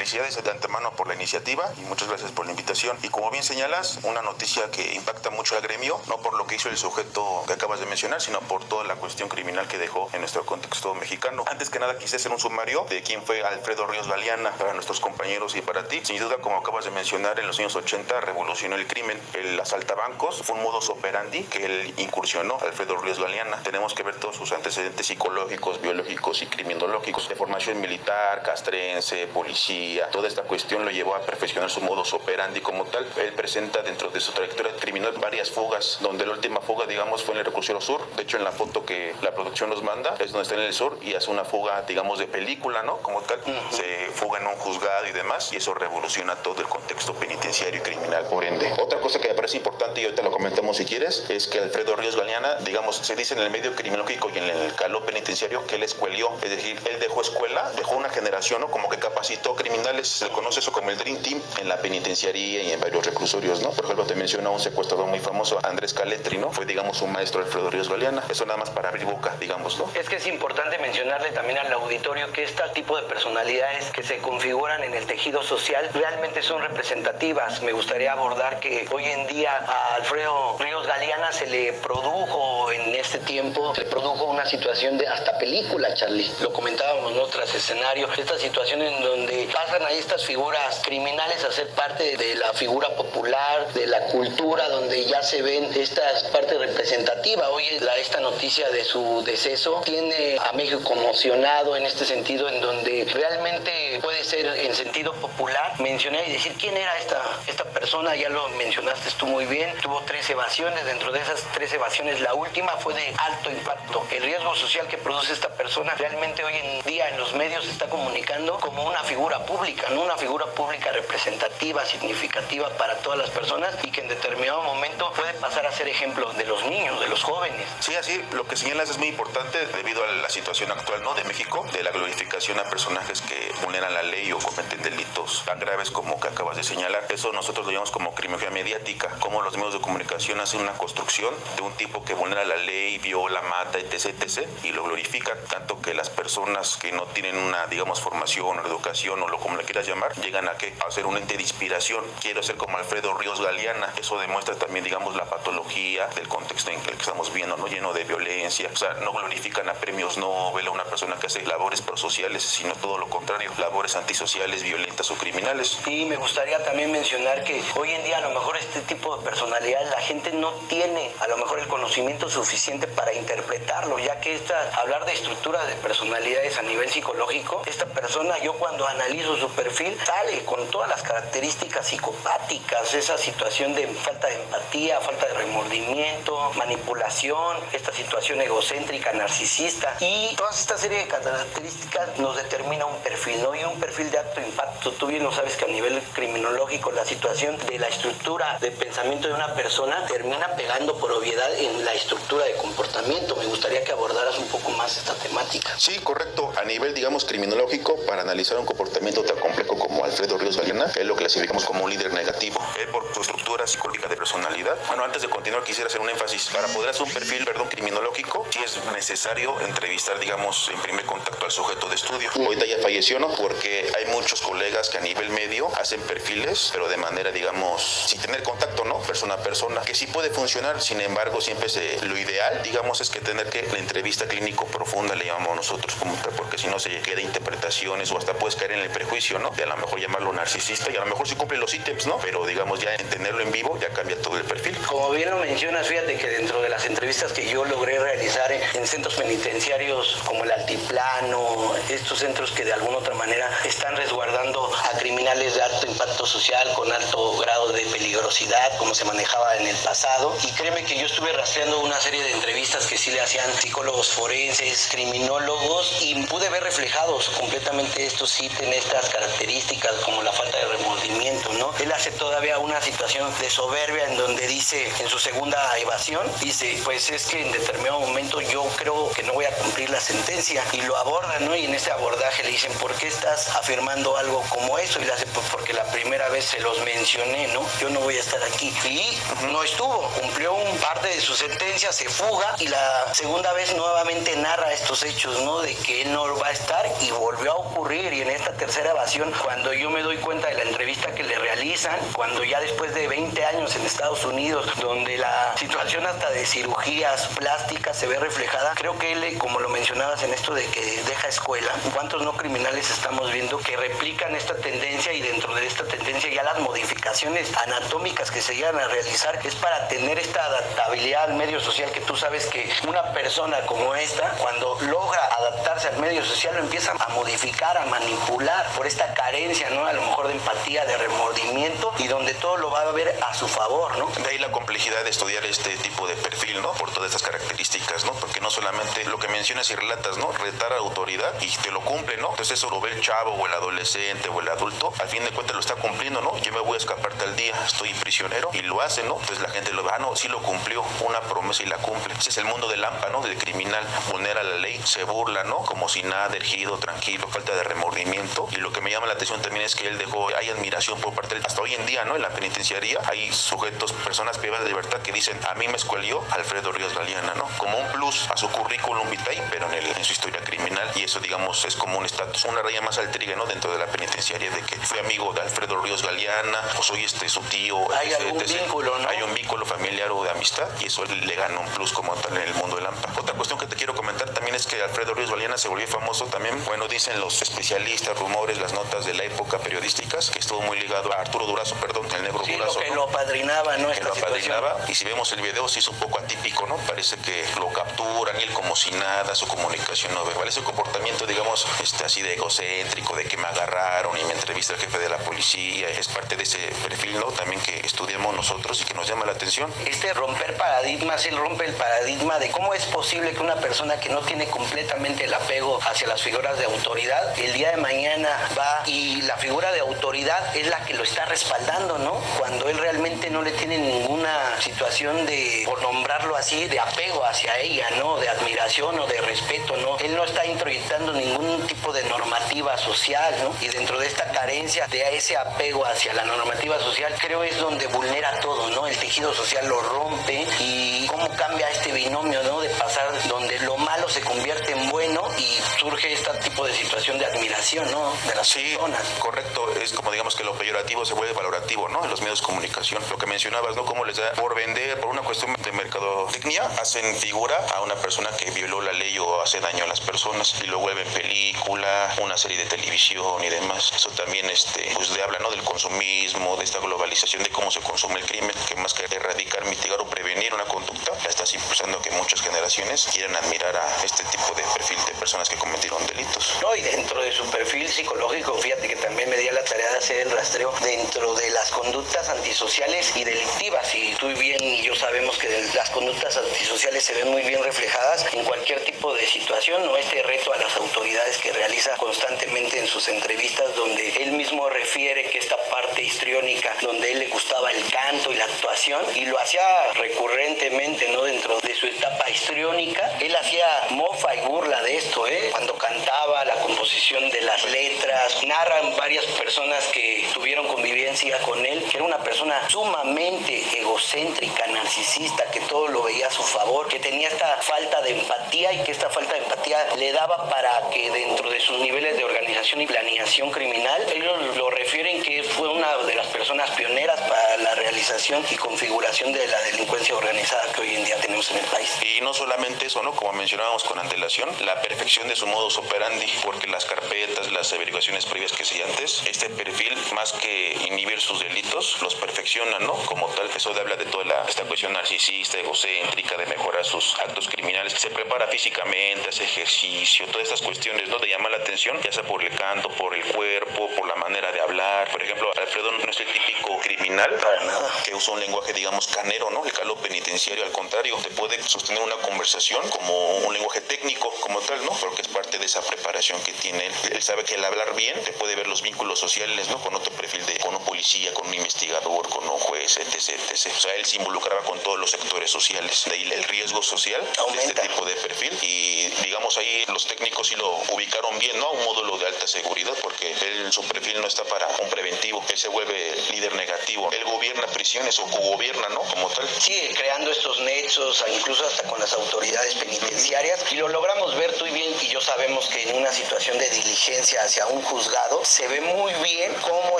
felicidades de antemano por la iniciativa y muchas gracias por la invitación. Y como bien señalas, una noticia que impacta mucho al gremio, no por lo que hizo el sujeto que acabas de mencionar, sino por toda la cuestión criminal que dejó en nuestro contexto mexicano. Antes que nada, quise hacer un sumario de quién fue Alfredo Ríos Galeana para nuestros compañeros y para ti. Sin duda, como acabas de mencionar, en los años 80 revolucionó el crimen. El asaltabancos fue un modus operandi que él incursionó, Alfredo Ríos Galeana. Tenemos que ver todos sus antecedentes psicológicos, biológicos y criminológicos, de formación militar, castrense, policía. Toda esta cuestión lo llevó a perfeccionar su modus operandi como tal. Él presenta dentro de su trayectoria criminal varias fugas, donde la última fuga, digamos, fue en el Reclusorio Sur. De hecho, en la foto que la producción nos manda, es donde está en el sur y hace una fuga, digamos, de película, ¿no? Como tal, se fuga en un juzgado y demás, y eso revoluciona todo el contexto penitenciario y criminal, por ende. Otra cosa que me parece importante, y ahorita lo comentamos si quieres, es que Alfredo Ríos Galeana, digamos, se dice en el medio criminológico y en el caló penitenciario que él escuelió, es decir, él dejó escuela, dejó una generación, ¿no? Como que capacitó criminales, se conoce eso como el Dream Team en la penitenciaría y en varios reclusorios, ¿no? Por ejemplo, te menciona un secuestrador muy famoso, Andrés Caletri, ¿no? Fue, digamos, un maestro Alfredo Ríos Galeana. Eso nada más para abrir boca, digamos, ¿no? Es que es importante mencionarle también al auditorio que este tipo de personalidades que se configuran en el tejido social realmente son representativas. Me gustaría abordar que hoy en día a Alfredo Ríos Galeana se le produjo en este tiempo, se produjo una situación de hasta película, Charlie. Lo comentábamos en otros escenarios, esta situación en donde pasan a estas figuras criminales a ser parte de la figura popular, de la cultura, donde ya se ven estas partes representativas. Hoy esta noticia de su deceso tiene a México conmocionado en este sentido, en donde realmente puede ser en sentido popular mencionar y decir quién era esta persona. Ya lo mencionaste tú muy bien, tuvo 3 evasiones, dentro de esas 3 evasiones la última fue de alto impacto. El riesgo social que produce esta persona realmente hoy en día en los medios se está comunicando como una figura pública, no una figura pública representativa, significativa para todas las personas y que en determinado momento puede pasar a ser ejemplo de los niños, de los jóvenes. Sí, así, lo que señalas es muy importante debido a la situación actual, ¿no?, de México, de la glorificación a personajes que vulneran la ley o cometen delitos tan graves como que acabas de señalar. Eso nosotros lo llamamos como criminología mediática, como los medios de comunicación hacen una construcción de un tipo que vulnera la ley, viola, mata, etc., y lo glorifican, tanto que las personas que no tienen una, digamos, formación o educación o lo como le quieras llamar, llegan a ser un ente de inspiración. Quiero ser como Alfredo Ríos Galeana. Eso demuestra también, digamos, la patología del contexto en el que estamos viendo, ¿no?, lleno de violencia. O sea, no glorifican a premios Nobel a una persona que hace labores prosociales, sino todo lo contrario, labores antisociales, violentas o criminales. Y me gustaría también mencionar que hoy en día a lo mejor este tipo de personalidad la gente no tiene a lo mejor el conocimiento suficiente para interpretarlo, ya que hablar de estructura de personalidades a nivel psicológico, esta persona, yo cuando analizo su perfil, sale con todas las características psicopáticas, esa situación de falta de empatía, falta de remordimiento, manipulación, esta situación egocéntrica, narcisista, y toda esta serie de características nos determina un perfil, ¿no? Y un perfil de alto impacto. Tú bien lo sabes que a nivel criminológico la situación de la estructura de pensamiento de una persona termina pegando por obviedad en la estructura de comportamiento. Me gustaría que abordaras un poco más esta temática. Sí, correcto. A nivel, digamos, criminológico, para analizar un comportamiento tan complejo como Alfredo Ríos Galeana, él lo clasificamos como un líder negativo. Él, por su estructura psicológica de personalidad. Bueno, antes de continuar, quisiera hacer un énfasis. Para poder hacer un perfil, criminológico, sí es necesario entrevistar, digamos, en primer contacto al sujeto de estudio. Ahorita ya falleció, ¿no? Porque hay muchos colegas que a nivel medio hacen perfiles, pero de manera, digamos, sin tener contacto, ¿no?, persona a persona, que sí puede funcionar. Sin embargo, siempre lo ideal, digamos, es que tener que la entrevista clínico profunda le llamamos nosotros, como tal, porque si no se queda interpretaciones o hasta puedes caer en el prejuicio, ¿no?, de a lo mejor llamarlo narcisista, y a lo mejor sí cumple los ítems, ¿no?, pero digamos ya en tenerlo en vivo ya cambia todo el perfil. Como bien lo mencionas, fíjate que dentro de las entrevistas que yo logré realizar en centros penitenciarios como el Altiplano, estos centros que de alguna otra manera están resguardando a criminales de alto impacto social con alto grado de peligrosidad, como se manejaba en el pasado, y créeme que yo estuve rastreando una serie de entrevistas que sí le hacían psicólogos forenses, criminólogos, y pude ver reflejados completamente estos sí en estas características como la falta de remordimiento, ¿no? Él hace todavía una situación de soberbia en donde dice, en su segunda evasión, dice, pues es que en determinado momento yo creo que no voy a cumplir la sentencia, y lo abordan, ¿no? Y en ese abordaje le dicen, ¿por qué estás afirmando algo como eso? Y le hace, pues porque la primera vez se los mencioné, ¿no? Yo no voy voy a estar aquí. Y no estuvo, cumplió un parte de su sentencia, se fuga y la segunda vez nuevamente narra estos hechos, ¿no? De que él no va a estar y volvió a ocurrir. Y en esta tercera evasión, cuando yo me doy cuenta de la entrevista que le realizan, cuando ya después de 20 años en Estados Unidos, donde la situación hasta de cirugías plásticas se ve reflejada, creo que él, como lo mencionabas en esto de que deja escuela, ¿cuántos no criminales estamos viendo que replican esta tendencia? Y dentro de esta tendencia ya las modificaciones anatómicas que se llegan a realizar es para tener esta adaptabilidad al medio social, que tú sabes que una persona como esta, cuando logra adaptarse al medio social, lo empieza a modificar, a manipular por esta carencia, ¿no? A lo mejor de empatía, de remordimiento, y donde todo lo va a ver a su favor, ¿no? De ahí la complejidad de estudiar este tipo de perfil, ¿no? Por todas estas características, ¿no? Porque no solamente lo que mencionas y relatas, ¿no? Retar a la autoridad y te lo cumple, ¿no? Entonces eso lo ve el chavo o el adolescente o el adulto, al fin de cuentas lo está cumpliendo, ¿no? Yo me voy a escapar tal día, estoy prisionero, y lo hace, ¿no? Entonces la gente lo ve, no, sí lo cumplió, una promesa y la cumple. Ese es el mundo del AMPA, ¿no? Del criminal, vulnera la ley, se burla, ¿no? Como si nada, ergido, tranquilo, falta de remordimiento. Y lo que me llama la atención también es que él dejó, hay admiración por parte de él. Hasta hoy en día, ¿no? En la penitenciaría hay sujetos, personas privadas de libertad que dicen, a mí me escuelió Alfredo Ríos Galeana, ¿no? Como un plus a su currículum vitae, pero en su historia criminal. Y eso, digamos, es como un estatus, una raya más al tigre, ¿no? Dentro de la penitenciaria, de que fui amigo de Alfredo Ríos Galeana, o soy su tío. Hay algún vínculo, ¿no? Hay un vínculo familiar o de amistad, y eso le gana un plus como tal en el mundo del AMPA. Otra cuestión que te quiero comentar también es que Alfredo Ríos Galeana se volvió famoso también, bueno, dicen los especialistas, rumores, las notas de la época periodísticas, que estuvo muy ligado a Arturo Durazo, perdón, el negro Durazo. Lo que lo apadrinaba, ¿no? Que lo apadrinaba, y si vemos el video sí es un poco atípico, ¿no? Parece que lo capturan y él como si nada, su comunicación no verbal, ese comportamiento, digamos, así de egocéntrico, de que me agarraron y me entrevista el jefe de la policía, es parte de ese perfil, ¿no? También que estudiamos nosotros y que nos llama la atención. Romper paradigmas, él rompe el paradigma de cómo es posible que una persona que no tiene completamente el apego hacia las figuras de autoridad, el día de mañana va y la figura de autoridad es la que lo está respaldando, ¿no? Cuando él realmente no le tiene ninguna situación de, por nombrarlo así, de apego hacia ella, ¿no? De admiración o de respeto, ¿no? Él no está introyectando ningún tipo de normativa social, ¿no? Y dentro de esta carencia de ese apego hacia la normativa social, creo es donde vulnera todo, ¿no? El tejido social lo rompe, y cómo cambia este binomio, ¿no? De pasar donde lo malo se convierte en bueno y surge este tipo de situación de admiración, ¿no? De las personas. Correcto, es como digamos que lo peyorativo se vuelve valorativo, ¿no? En los medios de comunicación, lo que mencionabas, ¿no? Cómo les da por vender, por una cuestión de mercadotecnia, hacen figura a una persona que violó la ley o hace daño a las personas y lo vuelven película, una serie de televisión y demás. Eso también pues le habla, ¿no? Del consumismo, de esta globalización, de cómo se consume el crimen, que más que erradicar, mitigar o prevenir una conducta, la estás impulsando que muchas generaciones quieran admirar a este tipo de perfil de personas que cometieron delitos. No, y dentro de su perfil psicológico, fíjate que también me di a la tarea de hacer el rastreo dentro de las conductas antisociales y delictivas, y tú bien y yo sabemos que las conductas antisociales se ven muy bien reflejadas en cualquier tipo de situación, ¿no? Este reto a las autoridades que realiza constantemente en sus entrevistas, donde él mismo refiere que esta parte histriónica, donde a él le gustaba el canto y la actuación, y lo hacía recurrentemente, ¿no? Dentro de su etapa histriónica, él hacía mofa y burla de esto, ¿eh? Cuando cantaba, la composición de las letras, narran varias personas que tuvieron convivencia con él, que era una persona sumamente egocéntrica, narcisista, que todo lo veía a su favor, que tenía esta falta de empatía, y que esta falta de empatía le daba para que dentro de sus niveles de organización y planeación criminal, ellos lo refieren que fue una de las personas pioneras para la realización y configuración de la delincuencia organizada que hoy en día tenemos en el país. Y no solamente eso, ¿no? Como mencionábamos con antelación, la perfección de su modus operandi, porque las carpetas, las averiguaciones previas que hacía antes, este perfil, más que inhibir sus delitos, los perfecciona, ¿no? Como tal, eso habla de toda esta cuestión narcisista, egocéntrica, de mejorar sus actos criminales. Se prepara físicamente, hace ejercicio, todas estas cuestiones, ¿no? De llamar la atención, ya sea por el canto, por el cuerpo, por la manera de hablar. Por ejemplo, Alfredo no es el típico criminal para nada que usa un lenguaje, digamos, canero, ¿no? El calo penitenciario, al contrario, te puede sostener una conversación como un lenguaje técnico, como tal, ¿no? Porque es parte de esa preparación que tiene él. Él sabe que al hablar bien te puede ver los vínculos sociales, ¿no? Con otro perfil con un policía, con un investigador, con un juez, etc, etc. O sea, él se involucraba con todos los sectores sociales. De ahí el riesgo social aumenta de este tipo de perfil. Y, digamos, ahí los técnicos sí lo ubicaron bien, ¿no? A un módulo de alta seguridad, porque él, su perfil no está para un preventivo. Él se vuelve líder negativo. Él gobierna prisiones o cogobierna, ¿no? Como tal. Sí, creando estos nexos, incluso hasta con las autoridades penitenciarias. Y lo logramos ver tú y bien, y yo sabemos que en una situación de diligencia hacia un juzgado, se ve muy bien cómo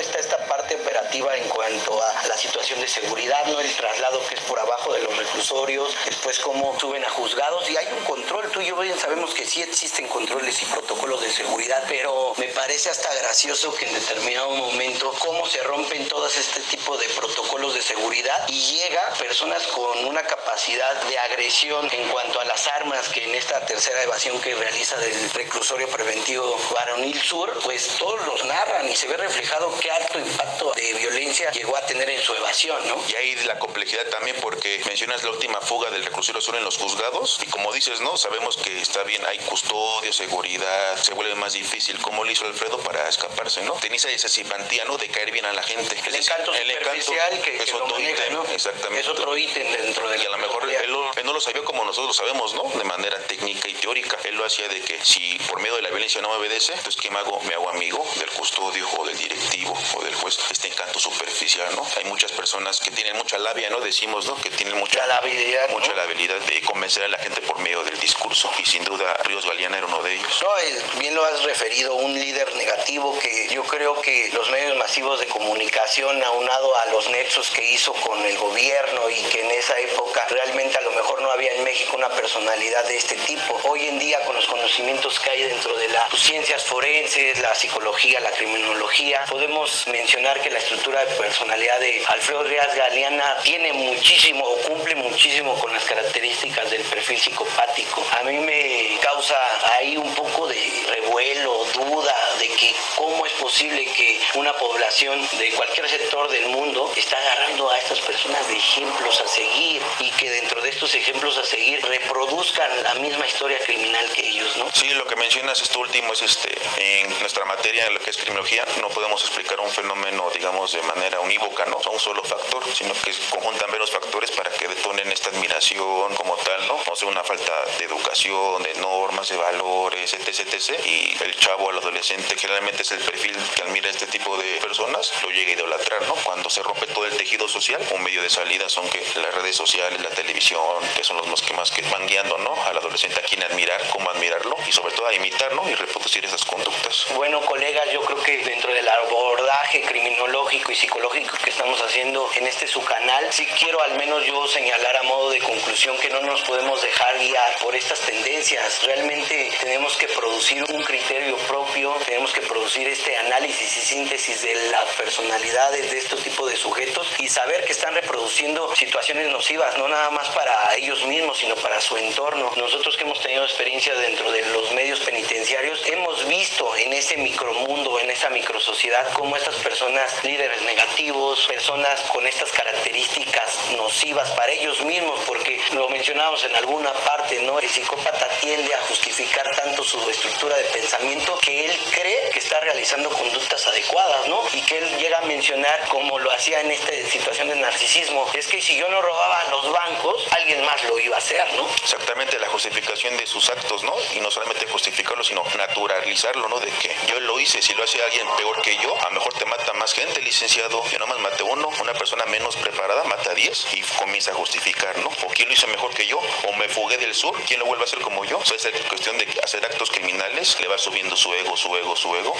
está esta parte operativa en cuanto a la situación de seguridad, ¿no? El traslado que es por abajo de los reclusorios, después cómo suben a juzgados, y hay un control. Tú y yo bien sabemos que sí existen controles y protocolos de seguridad, pero me parece hasta gracioso que en determinado momento cómo se rompen todos este tipo de protocolos de seguridad y llega personas con una capacidad de agresión en cuanto a las armas, que en esta tercera evasión que realiza del reclusorio preventivo Varonil Sur, pues todos los narran y se ve reflejado qué alto impacto de violencia llegó a tener en su evasión, ¿no? Y ahí la complejidad también, porque mencionas la última fuga del reclusorio sur en los juzgados, y como dices, ¿no? Sabemos que está bien, hay custodia, seguridad, se vuelve más difícil. ¿Cómo lo hizo Alfredo para escaparse, no? Tenía esa simpatía, ¿no? De caer bien a la gente. El encanto superficial que es lo otro maneja, ítem, ¿no? exactamente. Es otro ítem dentro de la... Y a lo mejor él no lo sabía como nosotros lo sabemos, ¿no? De manera técnica y teórica. Él lo hacía de que si por medio de la violencia no me obedece, entonces ¿qué me hago? Me hago amigo del custodio o del directivo o del juez. Este encanto superficial, ¿no? Hay muchas personas que tienen mucha labia, ¿no? Decimos, ¿no? Que tienen mucha la habilidad, mucha ¿no? la habilidad de convencer a la gente por medio del discurso, y sin duda Ríos Galeana era uno de ellos. No, bien lo has referido, un líder negativo que yo creo que los medios masivos de comunicación, aunado a los nexos que hizo con el gobierno, y que en esa época realmente a lo mejor no había en México una personalidad de este tipo. Hoy en día, con los conocimientos que hay dentro de las ciencias forenses, la psicología, la criminología, podemos mencionar que la estructura de personalidad de Alfredo Ríos Galeana tiene muchísimo o cumple muchísimo con las características del perfil psicopático. A mí me causa ahí un poco de revuelo, duda de que cómo es posible que una población de cualquier sector del mundo está agarrando a estas personas de ejemplos a seguir, y que dentro de estos ejemplos a seguir reproduzcan la misma historia criminal que ellos, ¿no? Sí, lo que mencionas, esto último es en nuestra materia, en lo que es criminología, no podemos explicar un fenómeno, digamos, de manera unívoca, ¿no? A un solo factor, sino que conjuntan varios factores para que detonen esta admiración como tal, ¿no? O sea, una falta de educación, de normas, de valores, etc. Y el chavo, el adolescente, generalmente es el perfil que admira este tipo de personas, lo llega a idolatrar, ¿no? Cuando se rompe todo el tejido social, un medio de salida son que las redes sociales, la televisión, que son los más que van guiando, ¿no? Al adolescente a quién admirar, cómo admirarlo, y sobre todo a imitar, ¿no? Y reproducir esas conductas. Bueno, colegas, yo creo que dentro del abordaje criminológico y psicológico que estamos haciendo en su canal, sí quiero al menos yo señalar a modo de conclusión que no nos podemos dejar guiar por estas tendencias. Realmente tenemos que producir un criterio propio, tenemos que producir este análisis y síntesis de las personalidades de estos tipos de sujetos, y saber que están reproduciendo situaciones nocivas, no nada más para ellos mismos, sino para su entorno. Nosotros que hemos tenido experiencia dentro de los medios penitenciarios, hemos visto en ese micromundo, en esa microsociedad, cómo estas personas, líderes negativos, personas con estas características nocivas para ellos mismos, porque lo mencionamos en alguna parte, ¿no? El psicópata tiende a justificar tanto su estructura de pensamiento que él cree que está realizando conductas adecuadas, ¿no? Y que él llega a mencionar, como lo hacía en esta situación de narcisismo, es que si yo no robaba los bancos, alguien más lo iba a hacer, ¿no? Exactamente, la justificación de sus actos, ¿no? Y no solamente justificarlo, sino naturalizarlo, ¿no? De que yo lo hice, si lo hace alguien peor que yo, a lo mejor te mata más gente, licenciado. Yo nomás maté uno, una persona menos preparada mata 10 y comienza a justificar, ¿no? O quién lo hizo mejor que yo, o me fugué del sur, ¿quién lo vuelve a hacer como yo? O sea, es cuestión de hacer actos criminales, le va subiendo su ego,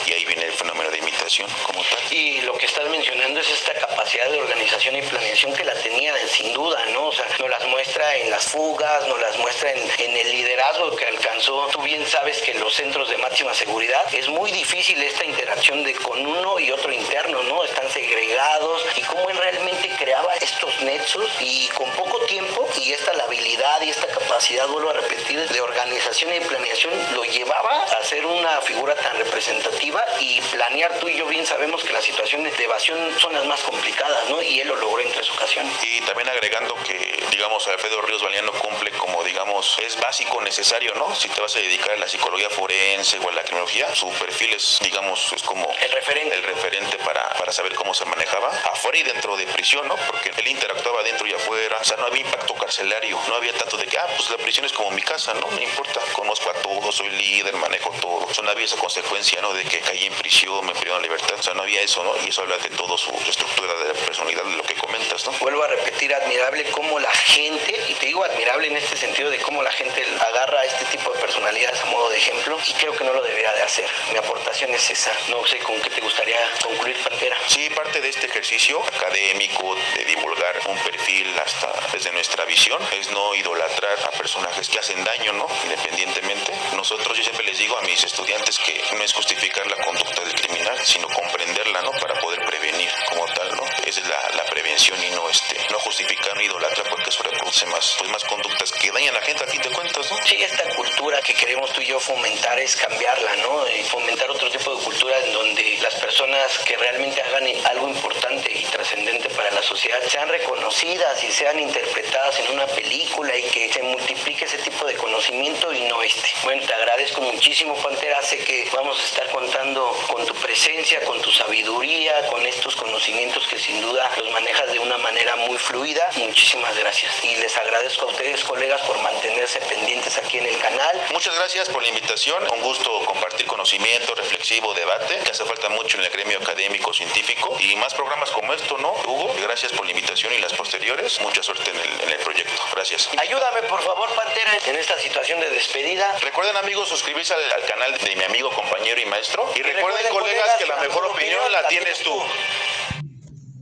y ahí viene el fenómeno de imitación como tal. Y lo que estás mencionando es esta capacidad de organización y planeación que la tenía sin duda, ¿no? O sea, nos las muestra en las fugas, nos las muestra en el liderazgo que alcanzó. Tú bien sabes que en los centros de máxima seguridad es muy difícil esta interacción con uno y otro interno, ¿no? Están segregados, y cómo él realmente creaba estos nexos, y con poco tiempo, y la habilidad y esta capacidad, vuelvo a repetir, de organización y planeación, lo llevaba a ser una figura tan representativa y planear. Tú y yo bien sabemos que las situaciones de evasión son las más complicadas, ¿no? Y él lo logró en 3 ocasiones. Y también agregando que, digamos, Alfredo Ríos Galeana cumple como, digamos, es básico, necesario, ¿no? Si te vas a dedicar a la psicología forense o a la criminología, su perfil es, digamos, es como el referente para para saber cómo se manejaba afuera y dentro de prisión, ¿no? Porque él interactuaba dentro y afuera, o sea, no había impacto carcelario, no había tanto de que, pues la prisión es como mi casa, no me importa, conozco a todos, soy líder, manejo todo. O sea, no había esa consecuencia, ¿no? De que caí en prisión, me privaron de libertad, o sea, no había eso, ¿no? Y eso habla de todo su estructura de la personalidad, de lo que comentas, ¿no? Vuelvo a repetir, admirable cómo la gente, y te digo admirable en este sentido de cómo la gente agarra a este tipo de personalidades a modo de ejemplo, y creo que no lo debería de hacer. Mi aportación es esa. No sé con qué te gustaría concluir, Pantera. Sí, parte de este ejercicio académico de divulgar un perfil hasta desde nuestra visión es no idolatrar a personajes que hacen daño, ¿no? Independientemente. Nosotros, yo siempre les digo a mis estudiantes que no es justificar la conducta del criminal, sino comprenderla, ¿no? Para poder prevenir como tal, ¿no? Esa es la prevención y no justificar, no idolatrar, porque eso reproduce más conductas que dañan a la gente a fin de cuentas, ¿no? Sí, esta cultura que queremos tú y yo fomentar es cambiarla, ¿no? Y fomentar otro tipo de cultura en donde las personas que realmente hagan algo importante y trascendente para la sociedad sean reconocidas y sean interpretadas en una película y que se multiplique ese tipo de conocimiento y no este. Bueno, te agradezco muchísimo, Pantera. Sé que vamos a estar contando con tu presencia, con tu sabiduría, con estos conocimientos que sin duda los manejas de una manera muy fluida. Muchísimas gracias. Y les agradezco a ustedes, colegas, por mantenerse pendientes aquí en el canal. Muchas gracias por la invitación. Un gusto compartir conocimiento, reflexivo, debate, que hace falta mucho en el gremio académico, científico, y más programas como esto, ¿no, Hugo? Gracias por la invitación y las posteriores. Mucha suerte en el proyecto. Gracias. Ayúdame, por favor, Pantera, en esta situación de despedida. Recuerden, amigos, suscribirse al canal de mi amigo, compañero y maestro. Y recuerden, colegas, que la mejor opinión la tienes tú.